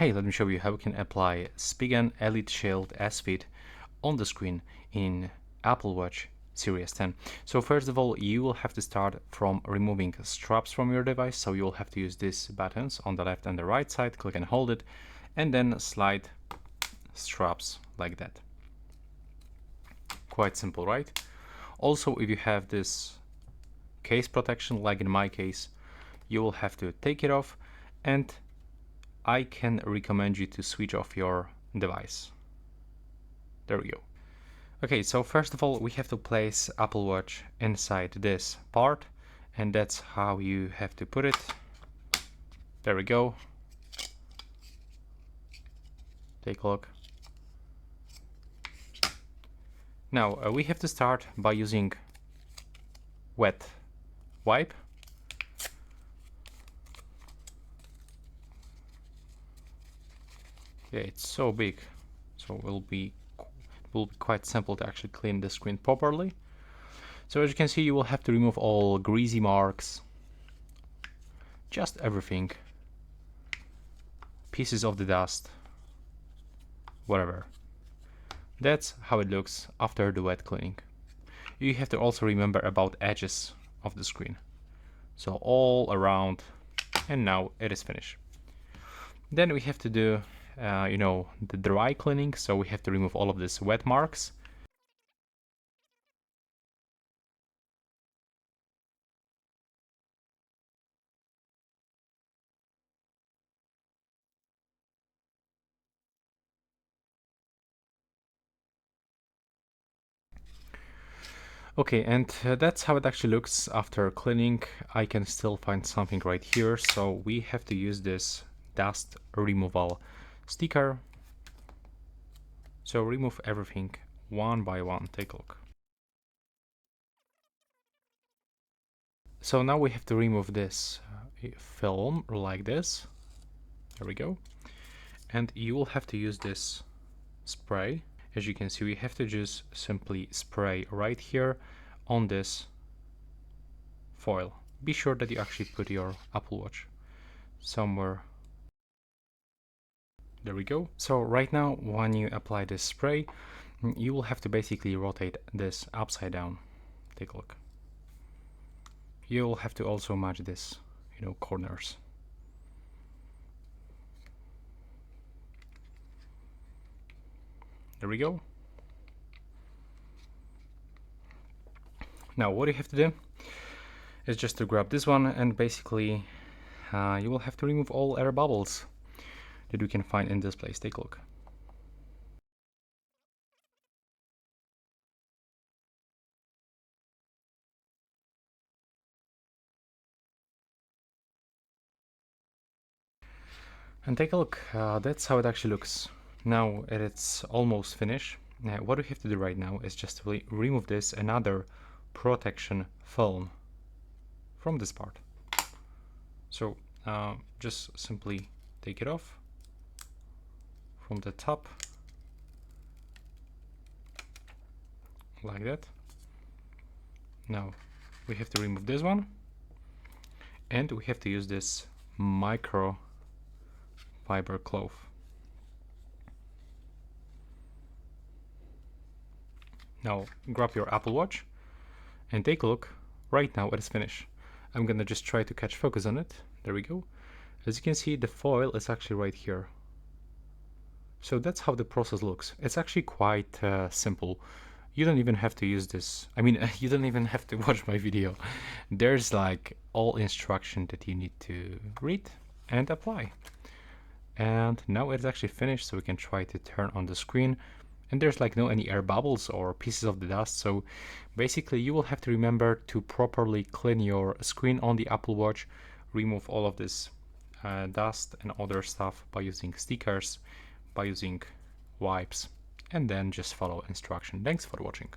Hey, let me show you how we can apply Spigen Elite Shield S-Fit on the screen in Apple Watch Series 10. So first of all, you will have to start from removing straps from your device. So you'll have to use these buttons on the left and the right side, click and hold it, and then slide straps like that. Quite simple, right? Also, if you have this case protection, like in my case, you will have to take it off, and I can recommend you to switch off your device. There we go. Okay, so first of all, we have to place Apple Watch inside this part, and that's how you have to put it. There we go. Take a look. Now, we have to start by using wet wipe. Yeah, it's so big, so it will be quite simple to actually clean the screen properly. So as you can see, you will have to remove all greasy marks, just everything, pieces of the dust, whatever. That's how it looks after the wet cleaning. You have to also remember about edges of the screen. So all around, and now it is finished. Then we have to do the dry cleaning, so we have to remove all of these wet marks. Okay, and that's how it actually looks after cleaning. I can still find something right here, so we have to use this dust removal sticker. So remove everything one by one. Take a look. So now we have to remove this film like this. There we go. And you will have to use this spray. As you can see, we have to just simply spray right here on this foil. Be sure that you actually put your Apple Watch somewhere. There we go. So right now, when you apply this spray, you will have to basically rotate this upside down. Take a look. You'll have to also match this, corners. There we go. Now what you have to do is just to grab this one, and basically you will have to remove all air bubbles that you can find in this place. Take a look. And take a look, that's how it actually looks. Now it's almost finished. What we have to do right now is just to remove this another protection film from this part. So just simply take it off from the top like that. Now we have to remove this one, and we have to use this micro fiber cloth. Now grab your Apple Watch and take a look. Right now it is finished. I'm gonna just try to catch focus on it. There we go. As you can see, the foil is actually right here. So that's how the process looks. It's actually quite simple. You don't even have to use this. I mean, you don't even have to watch my video. There's like all instruction that you need to read and apply. And now it's actually finished, so we can try to turn on the screen, and there's like no any air bubbles or pieces of the dust. So basically you will have to remember to properly clean your screen on the Apple Watch, remove all of this dust and other stuff by using stickers, by using wipes, and then just follow instruction. Thanks for watching.